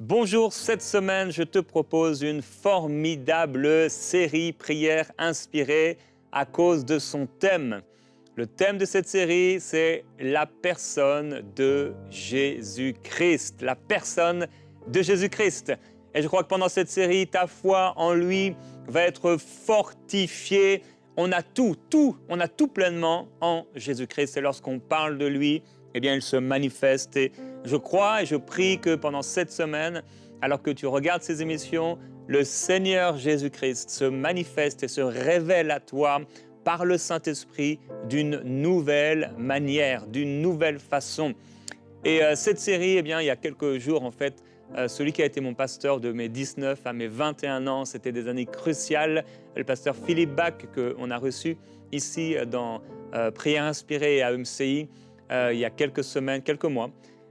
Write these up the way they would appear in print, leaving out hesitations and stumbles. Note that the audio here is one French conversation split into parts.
Bonjour, cette semaine, je te propose une formidable série prières inspirée à cause de son thème. Le thème de cette série, c'est la personne de Jésus-Christ. La personne de Jésus-Christ. Et je crois que pendant cette série, ta foi en lui va être fortifiée. On a tout pleinement en Jésus-Christ. Et lorsqu'on parle de lui, eh bien, il se manifeste. Et je crois et je prie que pendant cette semaine, alors que tu regardes ces émissions, le Seigneur Jésus-Christ se manifeste et se révèle à toi par le Saint-Esprit d'une nouvelle manière, d'une nouvelle façon. Et cette série, eh bien, il y a quelques jours, en fait, celui qui a été mon pasteur de mes 19 à mes 21 ans, c'était des années cruciales, le pasteur Philippe Bach, qu'on a reçu ici dans Prières inspirées à EMCI, il y a quelques semaines, quelques mois,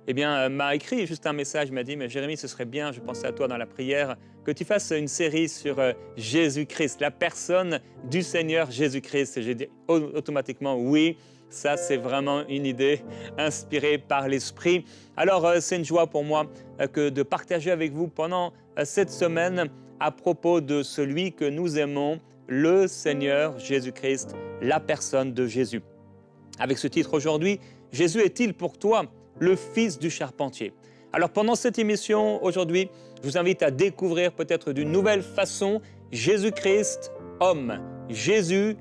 eh bien, m'a écrit juste un message, m'a dit « Mais Jérémie, ce serait bien, je pensais à toi dans la prière, que tu fasses une série sur Jésus-Christ, la personne du Seigneur Jésus-Christ. » Et j'ai dit automatiquement « Oui, ça c'est vraiment une idée inspirée par l'Esprit. » Alors, c'est une joie pour moi que de partager avec vous pendant cette semaine à propos de celui que nous aimons, le Seigneur Jésus-Christ, la personne de Jésus. Avec ce titre aujourd'hui, « Jésus est-il pour toi le Fils du charpentier ?» Alors pendant cette émission aujourd'hui, je vous invite à découvrir peut-être d'une nouvelle façon Jésus-Christ, homme. Jésus,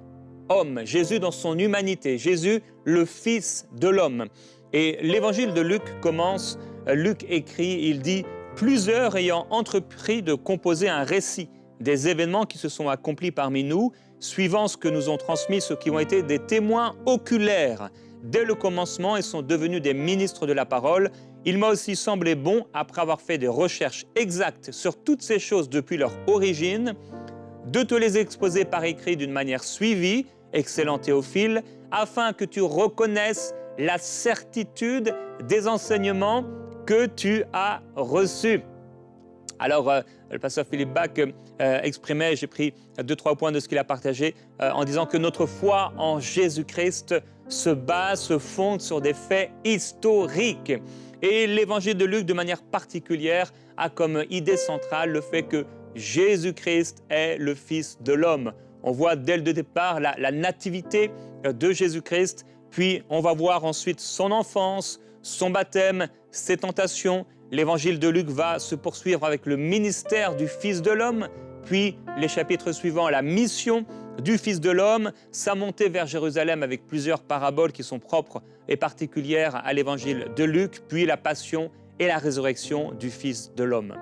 homme. Jésus dans son humanité. Jésus, le Fils de l'homme. Et l'évangile de Luc commence, Luc écrit, il dit « Plusieurs ayant entrepris de composer un récit des événements qui se sont accomplis parmi nous, suivant ce que nous ont transmis ceux qui ont été des témoins oculaires dès le commencement et sont devenus des ministres de la parole, il m'a aussi semblé bon, après avoir fait des recherches exactes sur toutes ces choses depuis leur origine, de te les exposer par écrit d'une manière suivie, excellent Théophile, afin que tu reconnaisses la certitude des enseignements que tu as reçus. » Alors, le pasteur Philippe Bach exprimait, j'ai pris 2-3 points de ce qu'il a partagé, en disant que notre foi en Jésus-Christ se fonde sur des faits historiques. Et l'évangile de Luc, de manière particulière, a comme idée centrale le fait que Jésus-Christ est le Fils de l'homme. On voit dès le départ la nativité de Jésus-Christ, puis on va voir ensuite son enfance, son baptême, ses tentations. L'évangile de Luc va se poursuivre avec le ministère du Fils de l'homme, puis les chapitres suivants, la mission du Fils de l'homme, sa montée vers Jérusalem avec plusieurs paraboles qui sont propres et particulières à l'évangile de Luc, puis la passion et la résurrection du Fils de l'homme.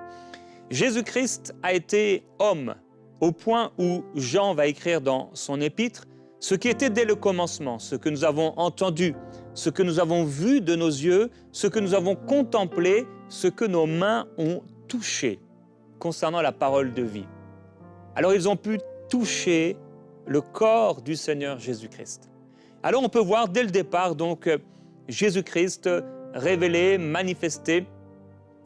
Jésus-Christ a été homme au point où Jean va écrire dans son épître ce qui était dès le commencement, ce que nous avons entendu, ce que nous avons vu de nos yeux, ce que nous avons contemplé, ce que nos mains ont touché concernant la parole de vie. Alors ils ont pu toucher le corps du Seigneur Jésus-Christ. Alors on peut voir dès le départ donc Jésus-Christ révélé, manifesté,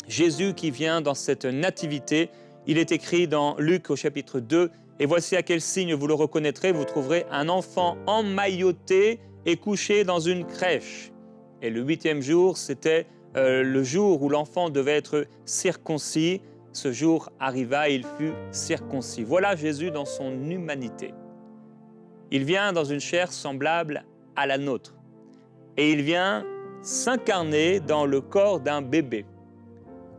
Jésus qui vient dans cette nativité. Il est écrit dans Luc au chapitre 2, « Et voici à quel signe vous le reconnaîtrez, vous trouverez un enfant emmailloté et couché dans une crèche. » Et le 8e jour, c'était le jour où l'enfant devait être circoncis. Ce jour arriva, il fut circoncis. Voilà Jésus dans son humanité. Il vient dans une chair semblable à la nôtre. Et il vient s'incarner dans le corps d'un bébé.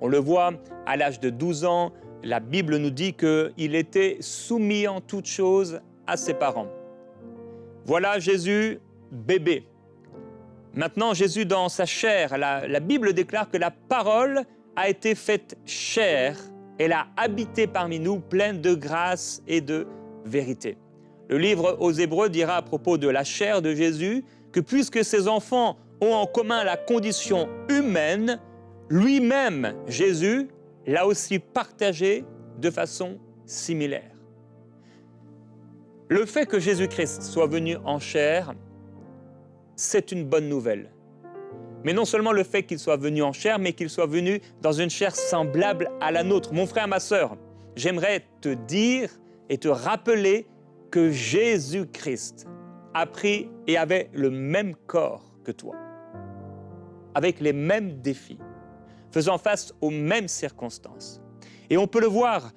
On le voit à l'âge de 12 ans, la Bible nous dit qu'il était soumis en toutes choses à ses parents. Voilà Jésus, bébé. Maintenant, Jésus dans sa chair, la Bible déclare que la parole a été faite chair, elle a habité parmi nous, pleine de grâce et de vérité. Le livre aux Hébreux dira à propos de la chair de Jésus que puisque ses enfants ont en commun la condition humaine, lui-même, Jésus, l'a aussi partagé de façon similaire. Le fait que Jésus-Christ soit venu en chair, c'est une bonne nouvelle. Mais non seulement le fait qu'il soit venu en chair, mais qu'il soit venu dans une chair semblable à la nôtre. Mon frère, ma sœur, j'aimerais te dire et te rappeler que Jésus-Christ a pris et avait le même corps que toi, avec les mêmes défis. faisant face aux mêmes circonstances. Et on peut le voir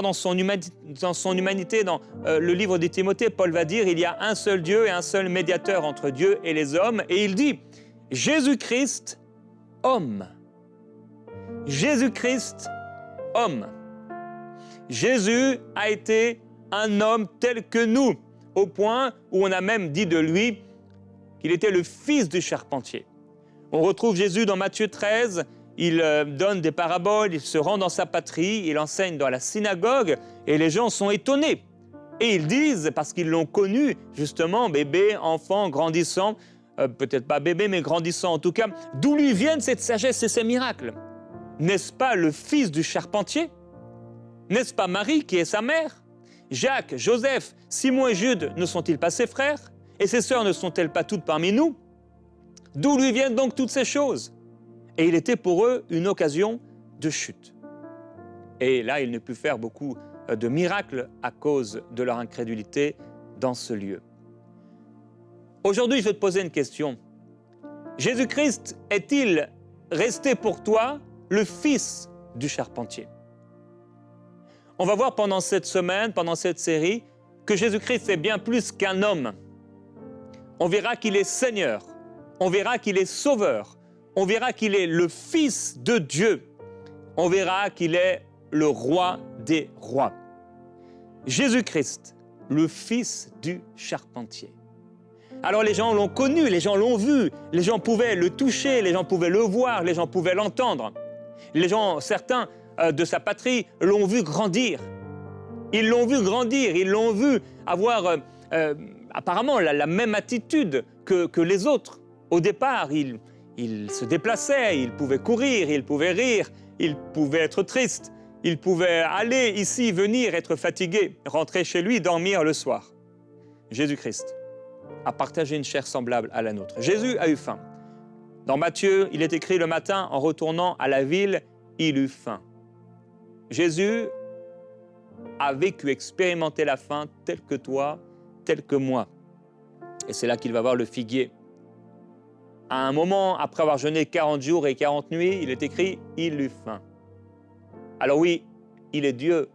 dans son humanité, dans le livre de Timothée. Paul va dire, il y a un seul Dieu et un seul médiateur entre Dieu et les hommes. Et il dit, Jésus-Christ, homme. Jésus-Christ, homme. Jésus a été un homme tel que nous, au point où on a même dit de lui qu'il était le fils du charpentier. On retrouve Jésus dans Matthieu 13, il donne des paraboles, il se rend dans sa patrie, il enseigne dans la synagogue et les gens sont étonnés. Et ils disent, parce qu'ils l'ont connu, justement, bébé, enfant, grandissant, peut-être pas bébé, mais grandissant en tout cas, d'où lui viennent cette sagesse et ces miracles? N'est-ce pas le fils du charpentier? N'est-ce pas Marie qui est sa mère? Jacques, Joseph, Simon et Jude ne sont-ils pas ses frères? Et ses sœurs ne sont-elles pas toutes parmi nous? D'où lui viennent donc toutes ces choses? Et il était pour eux une occasion de chute. Et là, il ne put faire beaucoup de miracles à cause de leur incrédulité dans ce lieu. Aujourd'hui, je vais te poser une question. Jésus-Christ est-il resté pour toi le fils du charpentier? On va voir pendant cette semaine, pendant cette série, que Jésus-Christ est bien plus qu'un homme. On verra qu'il est Seigneur, on verra qu'il est Sauveur, on verra qu'il est le Fils de Dieu, on verra qu'il est le Roi des rois. Jésus-Christ, le Fils du charpentier. Alors les gens l'ont connu, les gens l'ont vu, les gens pouvaient le toucher, les gens pouvaient le voir, les gens pouvaient l'entendre. Les gens, certains de sa patrie, l'ont vu grandir. Ils l'ont vu grandir, ils l'ont vu avoir apparemment la même attitude que les autres. Au départ, il se déplaçait, il pouvait courir, il pouvait rire, il pouvait être triste, il pouvait aller ici, venir, être fatigué, rentrer chez lui, dormir le soir. Jésus-Christ a partagé une chair semblable à la nôtre. Jésus a eu faim. Dans Matthieu, il est écrit le matin, en retournant à la ville, il eut faim. Jésus a vécu, expérimenté la faim telle que toi, telle que moi. Et c'est là qu'il va voir le figuier. À un moment, après avoir jeûné 40 jours et 40 nuits, il est écrit « il eut faim ». Alors oui, il est Dieu,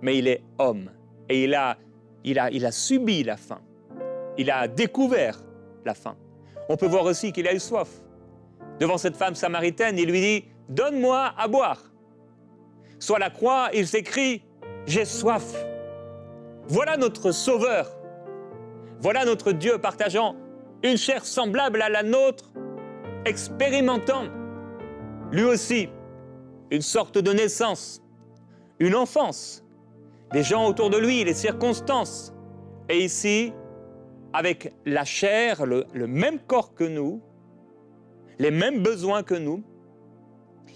mais il est homme. Et il a subi la faim. Il a découvert la faim. On peut voir aussi qu'il a eu soif. Devant cette femme samaritaine, il lui dit « donne-moi à boire ». Sur la croix, il s'écrit « j'ai soif ». Voilà notre Sauveur. Voilà notre Dieu partageant une chair semblable à la nôtre, expérimentant lui aussi une sorte de naissance, une enfance, des gens autour de lui, les circonstances. Et ici, avec la chair, le même corps que nous, les mêmes besoins que nous,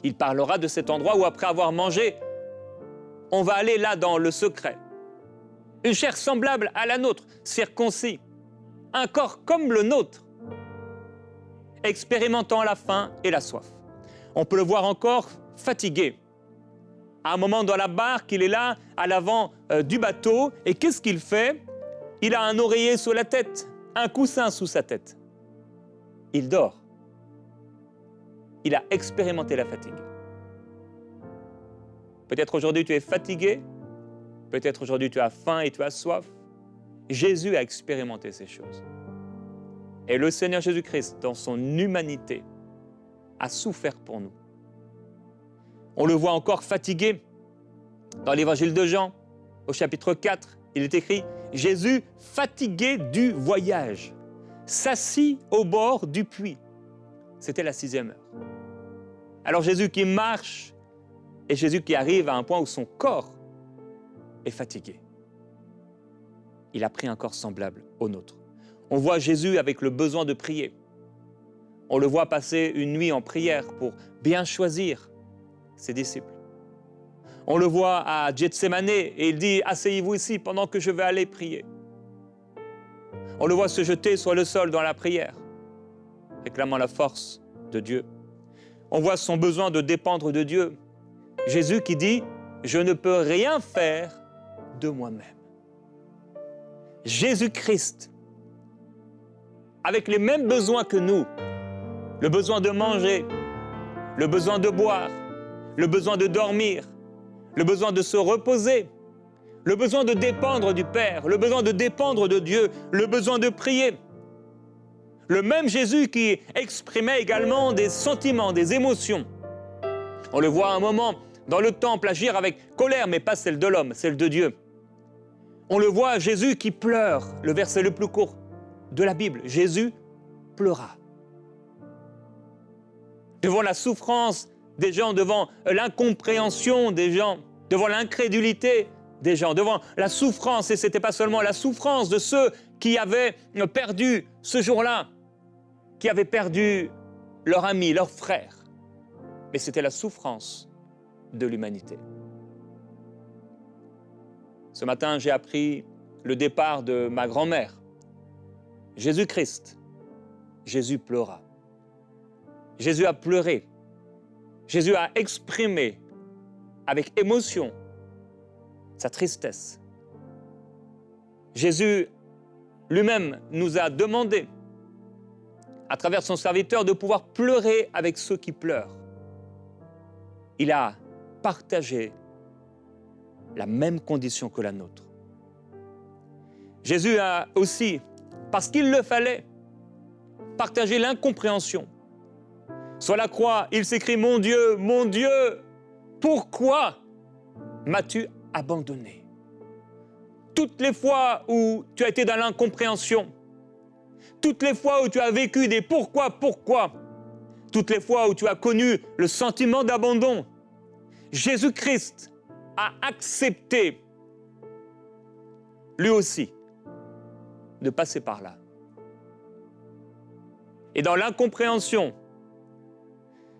il parlera de cet endroit où après avoir mangé, on va aller là dans le secret. Une chair semblable à la nôtre, circoncis, un corps comme le nôtre, expérimentant la faim et la soif. On peut le voir encore fatigué. À un moment dans la barque, il est là, à l'avant du bateau, et qu'est-ce qu'il fait? Il a un oreiller sous la tête, un coussin sous sa tête. Il dort. Il a expérimenté la fatigue. Peut-être aujourd'hui tu es fatigué, peut-être aujourd'hui tu as faim et tu as soif. Jésus a expérimenté ces choses. Et le Seigneur Jésus-Christ, dans son humanité, a souffert pour nous. On le voit encore fatigué. Dans l'évangile de Jean, au chapitre 4, il est écrit « Jésus, fatigué du voyage, s'assit au bord du puits. » C'était la 6e heure. Alors Jésus qui marche et Jésus qui arrive à un point où son corps est fatigué. Il a pris un corps semblable au nôtre. On voit Jésus avec le besoin de prier. On le voit passer une nuit en prière pour bien choisir ses disciples. On le voit à Gethsémane et il dit « Asseyez-vous ici pendant que je vais aller prier ». On le voit se jeter sur le sol dans la prière, réclamant la force de Dieu. On voit son besoin de dépendre de Dieu. Jésus qui dit « Je ne peux rien faire de moi-même ». Jésus-Christ, avec les mêmes besoins que nous, le besoin de manger, le besoin de boire, le besoin de dormir, le besoin de se reposer, le besoin de dépendre du Père, le besoin de dépendre de Dieu, le besoin de prier. Le même Jésus qui exprimait également des sentiments, des émotions. On le voit à un moment dans le temple agir avec colère, mais pas celle de l'homme, celle de Dieu. On le voit, Jésus qui pleure, le verset le plus court de la Bible. Jésus pleura. Devant la souffrance des gens, devant l'incompréhension des gens, devant l'incrédulité des gens, devant la souffrance, et ce n'était pas seulement la souffrance de ceux qui avaient perdu ce jour-là, qui avaient perdu leur ami, leur frère, mais c'était la souffrance de l'humanité. Ce matin, j'ai appris le départ de ma grand-mère. Jésus-Christ, Jésus pleura. Jésus a pleuré. Jésus a exprimé avec émotion sa tristesse. Jésus lui-même nous a demandé, à travers son serviteur, de pouvoir pleurer avec ceux qui pleurent. Il a partagé la même condition que la nôtre. Jésus a aussi, parce qu'il le fallait, partagé l'incompréhension. Sur la croix, il s'écrie « Mon Dieu, pourquoi m'as-tu abandonné ?» Toutes les fois où tu as été dans l'incompréhension, toutes les fois où tu as vécu des « pourquoi », toutes les fois où tu as connu le sentiment d'abandon, Jésus-Christ a accepté, lui aussi, de passer par là. Et dans l'incompréhension,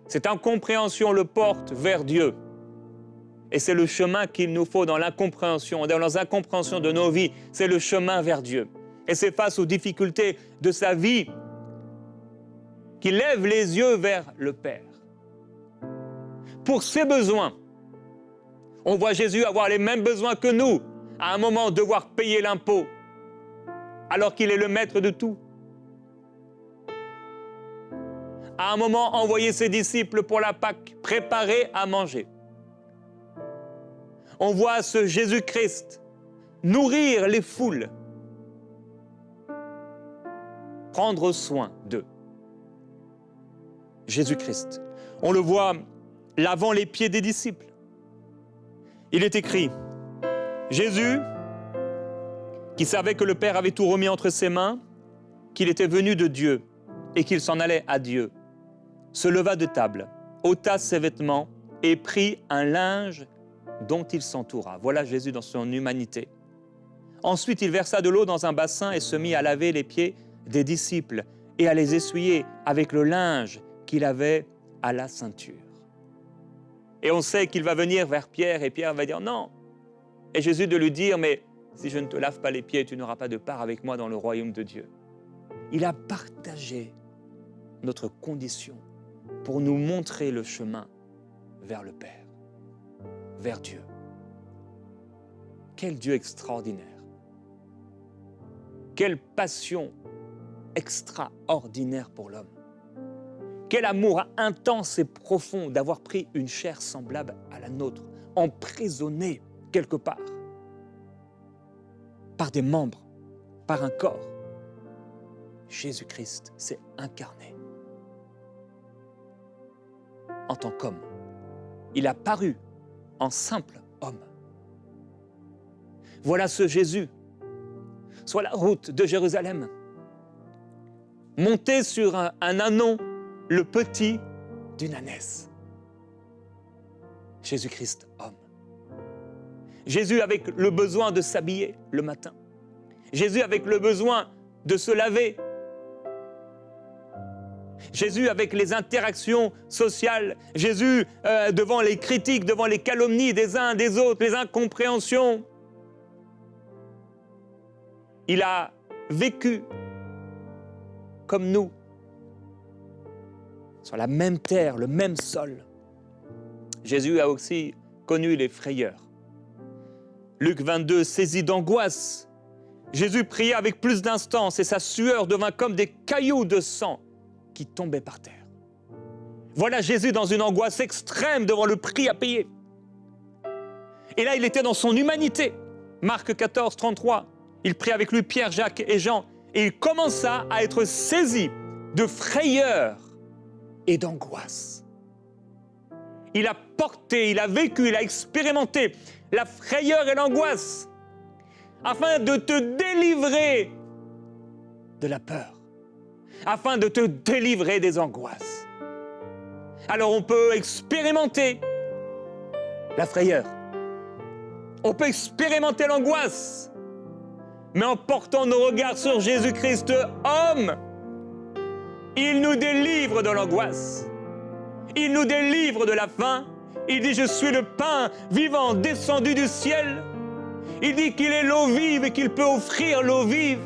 cette incompréhension le porte vers Dieu. Et c'est le chemin qu'il nous faut dans l'incompréhension, dans l'incompréhension de nos vies, c'est le chemin vers Dieu. Et c'est face aux difficultés de sa vie qu'il lève les yeux vers le Père. Pour ses besoins, on voit Jésus avoir les mêmes besoins que nous, à un moment devoir payer l'impôt, alors qu'il est le maître de tout. À un moment envoyer ses disciples pour la Pâque, préparer à manger. On voit ce Jésus-Christ nourrir les foules, prendre soin d'eux. Jésus-Christ. On le voit lavant les pieds des disciples. Il est écrit, Jésus, qui savait que le Père avait tout remis entre ses mains, qu'il était venu de Dieu et qu'il s'en allait à Dieu, se leva de table, ôta ses vêtements et prit un linge dont il s'entoura. Voilà Jésus dans son humanité. Ensuite, il versa de l'eau dans un bassin et se mit à laver les pieds des disciples et à les essuyer avec le linge qu'il avait à la ceinture. Et on sait qu'il va venir vers Pierre et Pierre va dire non. Et Jésus de lui dire, mais si je ne te lave pas les pieds, tu n'auras pas de part avec moi dans le royaume de Dieu. Il a partagé notre condition pour nous montrer le chemin vers le Père, vers Dieu. Quel Dieu extraordinaire! Quelle passion extraordinaire pour l'homme! Quel amour intense et profond d'avoir pris une chair semblable à la nôtre, emprisonnée quelque part, par des membres, par un corps. Jésus-Christ s'est incarné en tant qu'homme. Il a paru en simple homme. Voilà ce Jésus, sur la route de Jérusalem, monté sur un ânon, le petit d'une ânesse. Jésus-Christ, homme. Jésus avec le besoin de s'habiller le matin. Jésus avec le besoin de se laver. Jésus avec les interactions sociales. Jésus devant les critiques, devant les calomnies des uns des autres, les incompréhensions. Il a vécu comme nous, sur la même terre, le même sol. Jésus a aussi connu les frayeurs. Luc 22, saisi d'angoisse, Jésus pria avec plus d'instance et sa sueur devint comme des cailloux de sang qui tombaient par terre. Voilà Jésus dans une angoisse extrême devant le prix à payer. Et là, il était dans son humanité. Marc 14, 33. Il prit avec lui Pierre, Jacques et Jean. Et il commença à être saisi de frayeur et d'angoisse. Il a porté, il a vécu, il a expérimenté la frayeur et l'angoisse afin de te délivrer de la peur, afin de te délivrer des angoisses. Alors on peut expérimenter la frayeur, on peut expérimenter l'angoisse, mais en portant nos regards sur Jésus-Christ, homme, il nous délivre de l'angoisse, il nous délivre de la faim. Il dit « Je suis le pain vivant descendu du ciel ». Il dit qu'il est l'eau vive et qu'il peut offrir l'eau vive.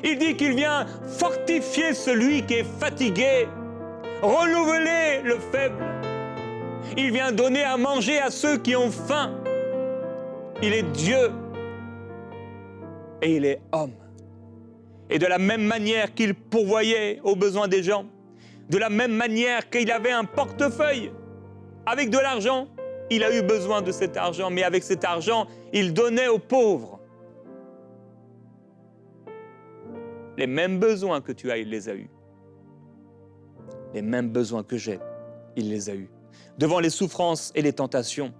Il dit qu'il vient fortifier celui qui est fatigué, renouveler le faible. Il vient donner à manger à ceux qui ont faim. Il est Dieu et il est homme. Et de la même manière qu'il pourvoyait aux besoins des gens, de la même manière qu'il avait un portefeuille avec de l'argent, il a eu besoin de cet argent, mais avec cet argent, il donnait aux pauvres. Les mêmes besoins que tu as, il les a eus. Les mêmes besoins que j'ai, il les a eus. Devant les souffrances et les tentations,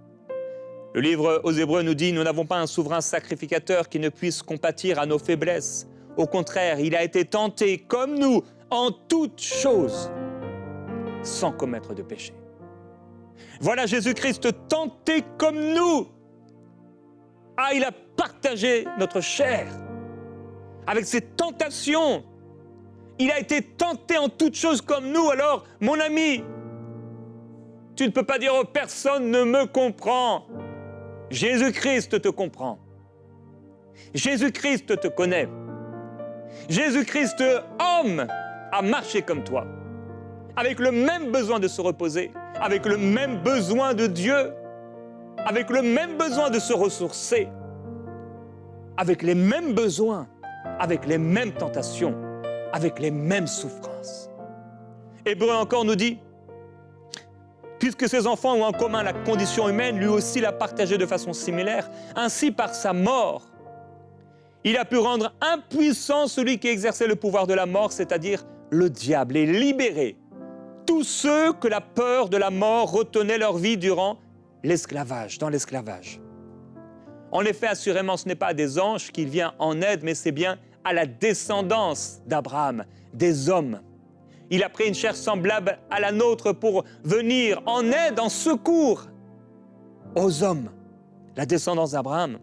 le livre aux Hébreux nous dit « Nous n'avons pas un souverain sacrificateur qui ne puisse compatir à nos faiblesses. Au contraire, il a été tenté comme nous en toutes choses, sans commettre de péché. » Voilà Jésus-Christ tenté comme nous. Ah, il a partagé notre chair avec ses tentations. Il a été tenté en toutes choses comme nous. Alors, mon ami, tu ne peux pas dire « Oh, personne ne me comprend ». Jésus-Christ te comprend. Jésus-Christ te connaît. Jésus-Christ, homme, a marché comme toi, avec le même besoin de se reposer, avec le même besoin de Dieu, avec le même besoin de se ressourcer, avec les mêmes besoins, avec les mêmes tentations, avec les mêmes souffrances. Hébreu encore nous dit, puisque ses enfants ont en commun la condition humaine, lui aussi l'a partagée de façon similaire, ainsi par sa mort, il a pu rendre impuissant celui qui exerçait le pouvoir de la mort, c'est-à-dire le diable, et libérer tous ceux que la peur de la mort retenait leur vie durant l'esclavage, dans l'esclavage. En effet, assurément, ce n'est pas à des anges qu'il vient en aide, mais c'est bien à la descendance d'Abraham, des hommes. Il a pris une chair semblable à la nôtre pour venir en aide, en secours aux hommes, la descendance d'Abraham.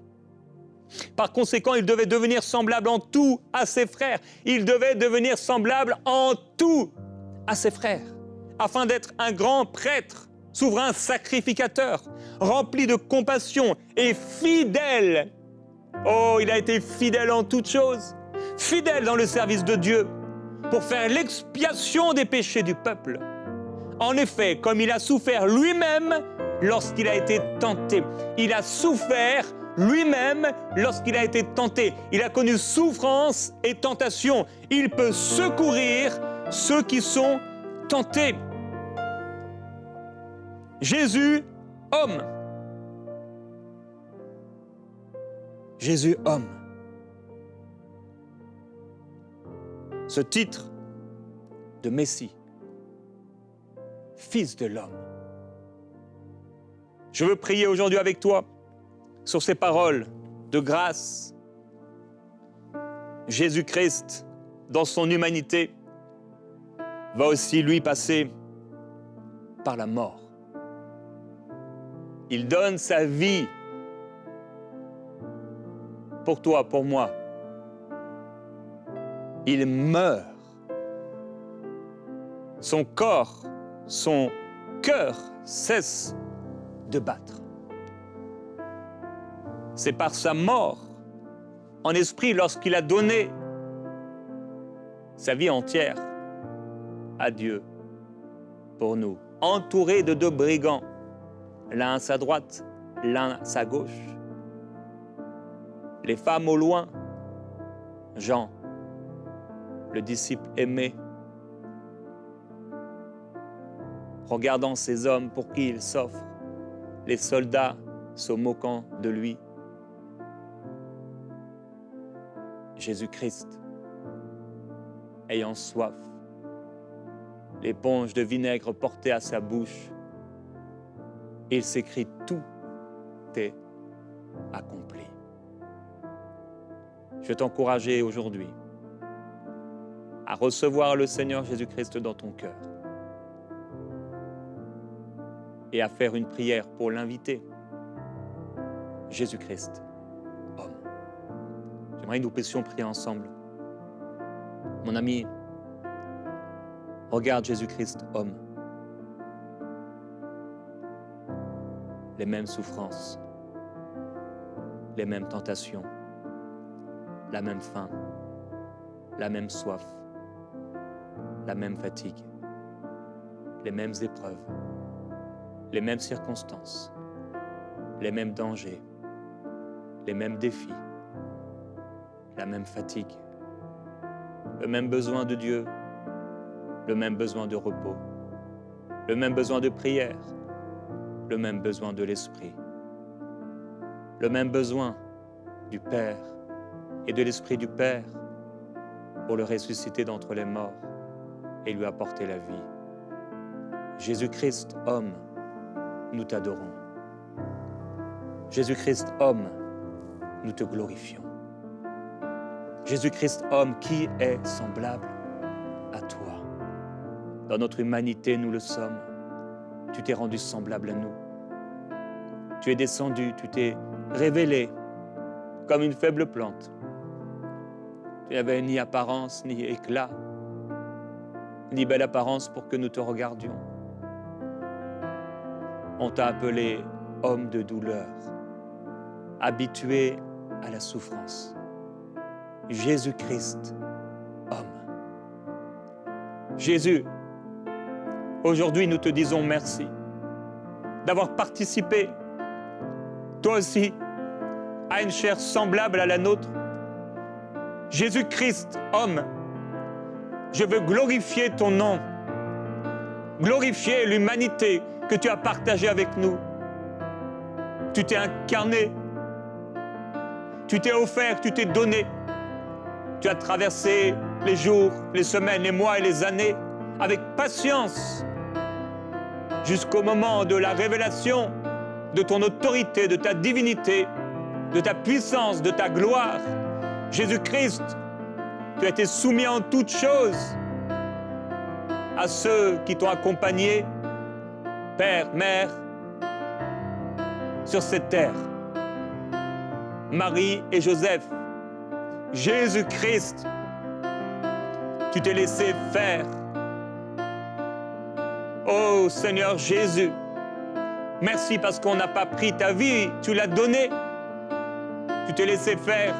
Par conséquent, il devait devenir semblable en tout à ses frères. Il devait devenir semblable en tout à ses frères, afin d'être un grand prêtre, souverain sacrificateur, rempli de compassion et fidèle. Oh, il a été fidèle en toutes choses, fidèle dans le service de Dieu, pour faire l'expiation des péchés du peuple. En effet, comme il a souffert lui-même lorsqu'il a été tenté, il a souffert lui-même lorsqu'il a été tenté. Il a connu souffrance et tentation. Il peut secourir ceux qui sont tentés. Jésus, homme. Jésus, homme. Ce titre de Messie, Fils de l'homme. Je veux prier aujourd'hui avec toi sur ces paroles de grâce. Jésus-Christ, dans son humanité, va aussi lui passer par la mort. Il donne sa vie pour toi, pour moi. Il meurt. Son corps, son cœur cesse de battre. C'est par sa mort en esprit lorsqu'il a donné sa vie entière à Dieu pour nous, entouré de deux brigands, l'un à sa droite, l'un à sa gauche. Les femmes au loin, Jean, le disciple aimé. regardant ces hommes pour qui il s'offre, les soldats se moquant de lui. Jésus-Christ, ayant soif, l'éponge de vinaigre portée à sa bouche, il s'écrie « Tout est accompli ». Je veux t'encourager aujourd'hui à recevoir le Seigneur Jésus-Christ dans ton cœur et à faire une prière pour l'inviter. Jésus-Christ, homme. J'aimerais que nous puissions prier ensemble. Mon ami, regarde Jésus-Christ, homme. Les mêmes souffrances, les mêmes tentations, la même faim, la même soif, la même fatigue, les mêmes épreuves, les mêmes circonstances, les mêmes dangers, les mêmes défis, la même fatigue, le même besoin de Dieu, le même besoin de repos, le même besoin de prière, le même besoin de l'Esprit, le même besoin du Père et de l'Esprit du Père pour le ressusciter d'entre les morts et lui apporter la vie. Jésus-Christ, homme, nous t'adorons. Jésus-Christ, homme, nous te glorifions. Jésus-Christ, homme, qui est semblable à toi? Dans notre humanité, nous le sommes. Tu t'es rendu semblable à nous. Tu es descendu, tu t'es révélé comme une faible plante. Tu n'avais ni apparence, ni éclat, ni belle apparence pour que nous te regardions. On t'a appelé homme de douleur, habitué à la souffrance. Jésus-Christ, homme. Jésus, aujourd'hui nous te disons merci d'avoir participé, toi aussi, à une chair semblable à la nôtre. Jésus-Christ, homme, je veux glorifier ton nom, glorifier l'humanité que tu as partagée avec nous. Tu t'es incarné, tu t'es offert, tu t'es donné. Tu as traversé les jours, les semaines, les mois et les années avec patience jusqu'au moment de la révélation de ton autorité, de ta divinité, de ta puissance, de ta gloire. Jésus-Christ, tu as été soumis en toutes choses à ceux qui t'ont accompagné, Père, Mère, sur cette terre. Marie et Joseph, Jésus-Christ, tu t'es laissé faire. Oh Seigneur Jésus, merci parce qu'on n'a pas pris ta vie, tu l'as donnée. Tu t'es laissé faire.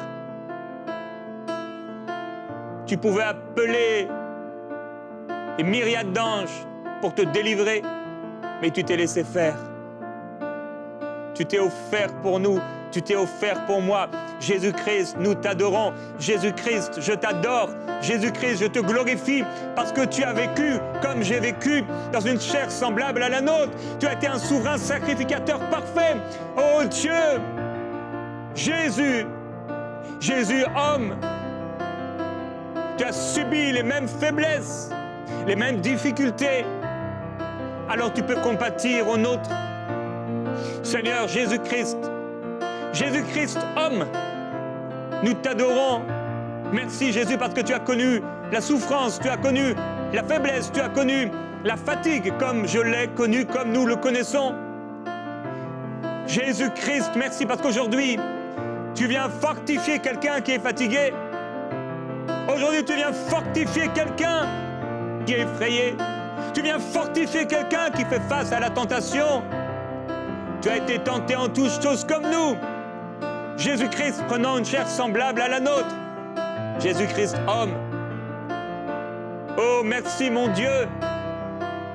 Tu pouvais appeler des myriades d'anges pour te délivrer, mais tu t'es laissé faire. Tu t'es offert pour nous, tu t'es offert pour moi. Jésus-Christ, nous t'adorons. Jésus-Christ, je t'adore. Jésus-Christ, je te glorifie parce que tu as vécu comme j'ai vécu dans une chair semblable à la nôtre. Tu as été un souverain sacrificateur parfait. Oh Dieu, Jésus, Jésus homme, tu as subi les mêmes faiblesses, les mêmes difficultés. Alors tu peux compatir aux nôtres. Seigneur Jésus-Christ, Jésus-Christ homme, nous t'adorons. Merci Jésus parce que tu as connu la souffrance, tu as connu la faiblesse, tu as connu la fatigue comme je l'ai connu, comme nous le connaissons. Jésus-Christ, merci parce qu'aujourd'hui, tu viens fortifier quelqu'un qui est fatigué. Aujourd'hui, tu viens fortifier quelqu'un qui est effrayé. Tu viens fortifier quelqu'un qui fait face à la tentation. Tu as été tenté en toutes choses comme nous. Jésus-Christ prenant une chair semblable à la nôtre. Jésus-Christ homme. Oh, merci mon Dieu.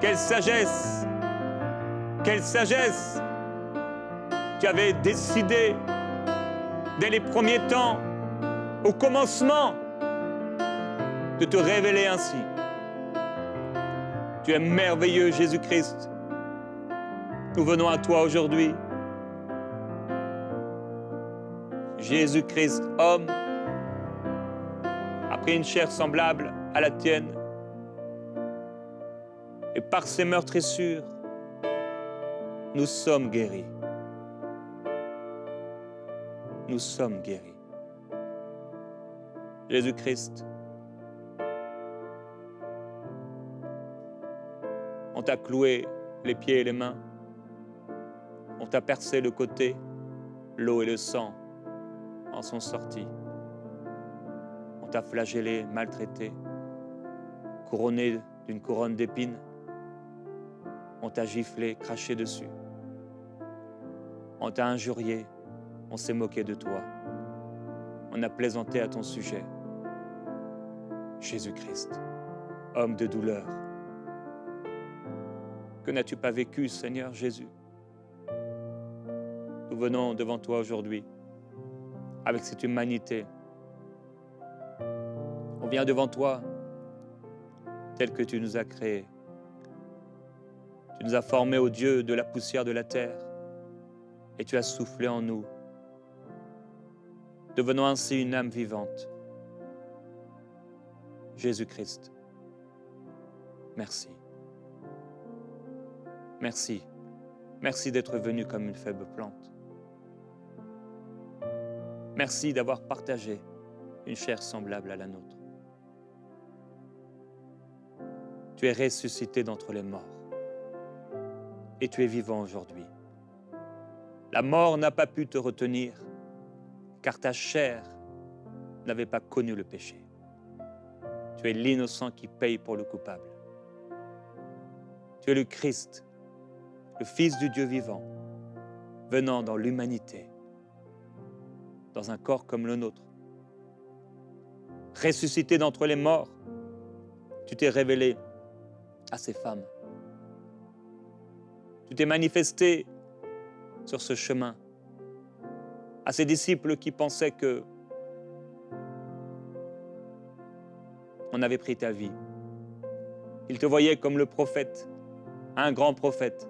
Quelle sagesse. Quelle sagesse. Tu avais décidé, dès les premiers temps, au commencement, de te révéler ainsi. Tu es merveilleux, Jésus-Christ. Nous venons à toi aujourd'hui. Jésus-Christ, homme, a pris une chair semblable à la tienne. Et par ses meurtrissures, nous sommes guéris. Nous sommes guéris. Jésus-Christ, on t'a cloué les pieds et les mains. On t'a percé le côté. L'eau et le sang en sont sortis. On t'a flagellé, maltraité, couronné d'une couronne d'épines. On t'a giflé, craché dessus. On t'a injurié, on s'est moqué de toi. On a plaisanté à ton sujet. Jésus-Christ, homme de douleur. Que n'as-tu pas vécu, Seigneur Jésus? Nous venons devant toi aujourd'hui avec cette humanité. On vient devant toi tel que tu nous as créés. Tu nous as formés, ô Dieu, de la poussière de la terre et tu as soufflé en nous. Devenons ainsi une âme vivante. Jésus-Christ, merci. Merci. Merci d'être venu comme une faible plante. Merci d'avoir partagé une chair semblable à la nôtre. Tu es ressuscité d'entre les morts et tu es vivant aujourd'hui. La mort n'a pas pu te retenir car ta chair n'avait pas connu le péché. Tu es l'innocent qui paye pour le coupable. Tu es le Christ, le Fils du Dieu vivant, venant dans l'humanité, dans un corps comme le nôtre. Ressuscité d'entre les morts, tu t'es révélé à ces femmes. Tu t'es manifesté sur ce chemin à ces disciples qui pensaient que on avait pris ta vie. Ils te voyaient comme le prophète, un grand prophète.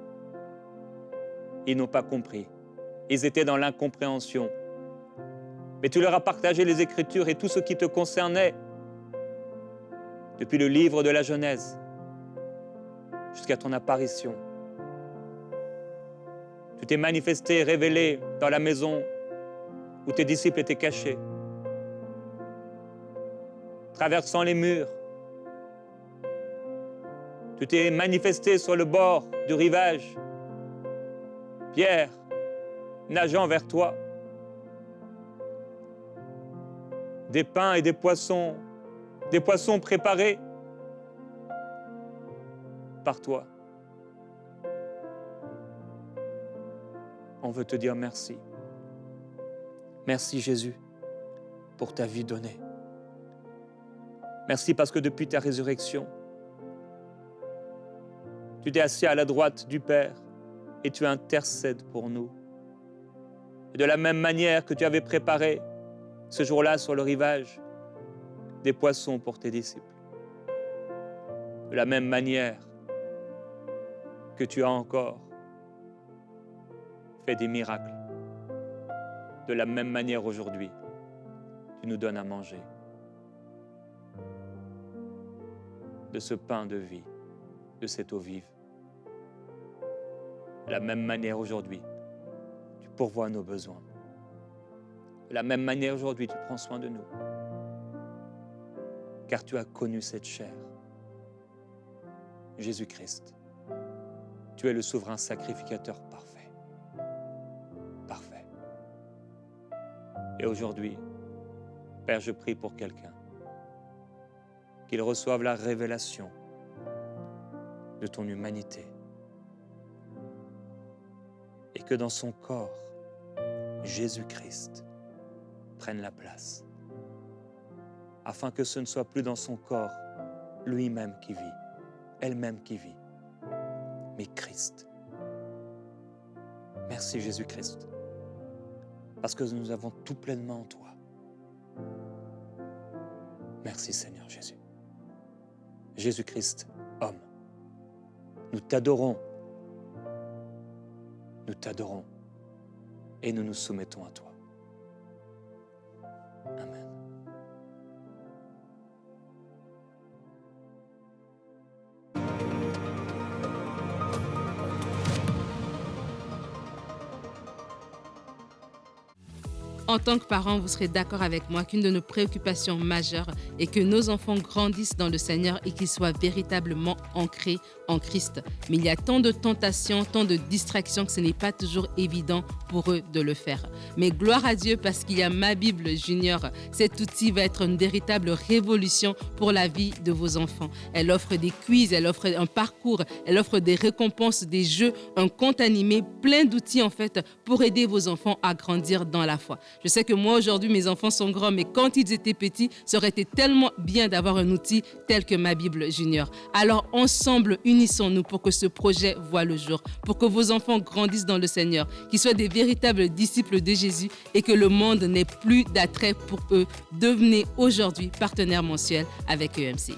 Ils n'ont pas compris. Ils étaient dans l'incompréhension. Mais tu leur as partagé les Écritures et tout ce qui te concernait, depuis le livre de la Genèse jusqu'à ton apparition. Tu t'es manifesté, révélé dans la maison où tes disciples étaient cachés, traversant les murs. Tu t'es manifesté sur le bord du rivage, Pierre, nageant vers toi. Des pains et des poissons préparés par toi. On veut te dire merci. Merci Jésus pour ta vie donnée. Merci parce que depuis ta résurrection, tu t'es assis à la droite du Père et tu intercèdes pour nous. Et de la même manière que tu avais préparé ce jour-là sur le rivage des poissons pour tes disciples, de la même manière que tu as encore fait des miracles, de la même manière aujourd'hui, tu nous donnes à manger de ce pain de vie, de cette eau vive. De la même manière aujourd'hui, tu pourvois nos besoins. De la même manière aujourd'hui, tu prends soin de nous. Car tu as connu cette chair. Jésus-Christ, tu es le souverain sacrificateur parfait. Parfait. Et aujourd'hui, Père, je prie pour quelqu'un qu'il reçoive la révélation de ton humanité et que dans son corps, Jésus-Christ prenne la place, afin que ce ne soit plus dans son corps lui-même qui vit, elle-même qui vit, mais Christ. Merci Jésus-Christ, parce que nous avons tout pleinement en toi. Merci Seigneur Jésus. Jésus-Christ, homme, Nous t'adorons. Nous t'adorons. Et nous nous soumettons à toi. Amen. En tant que parents, vous serez d'accord avec moi qu'une de nos préoccupations majeures est que nos enfants grandissent dans le Seigneur et qu'ils soient véritablement ancrés en Christ. Mais il y a tant de tentations, tant de distractions que ce n'est pas toujours évident pour eux de le faire. Mais gloire à Dieu parce qu'il y a Ma Bible Junior. Cet outil va être une véritable révolution pour la vie de vos enfants. Elle offre des quiz, elle offre un parcours, elle offre des récompenses, des jeux, un compte animé, plein d'outils en fait pour aider vos enfants à grandir dans la foi. Je sais que moi aujourd'hui mes enfants sont grands, mais quand ils étaient petits, ça aurait été tellement bien d'avoir un outil tel que Ma Bible Junior. Alors ensemble, unissons-nous pour que ce projet voie le jour, pour que vos enfants grandissent dans le Seigneur, qu'ils soient des véritables disciples de Jésus et que le monde n'ait plus d'attrait pour eux. Devenez aujourd'hui partenaire mensuel avec EMCI.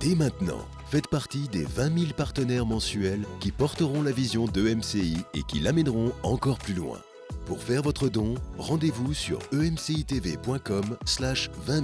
Dès maintenant, faites partie des 20 000 partenaires mensuels qui porteront la vision d'EMCI et qui l'amèneront encore plus loin. Pour faire votre don, rendez-vous sur emcitv.com/20 000.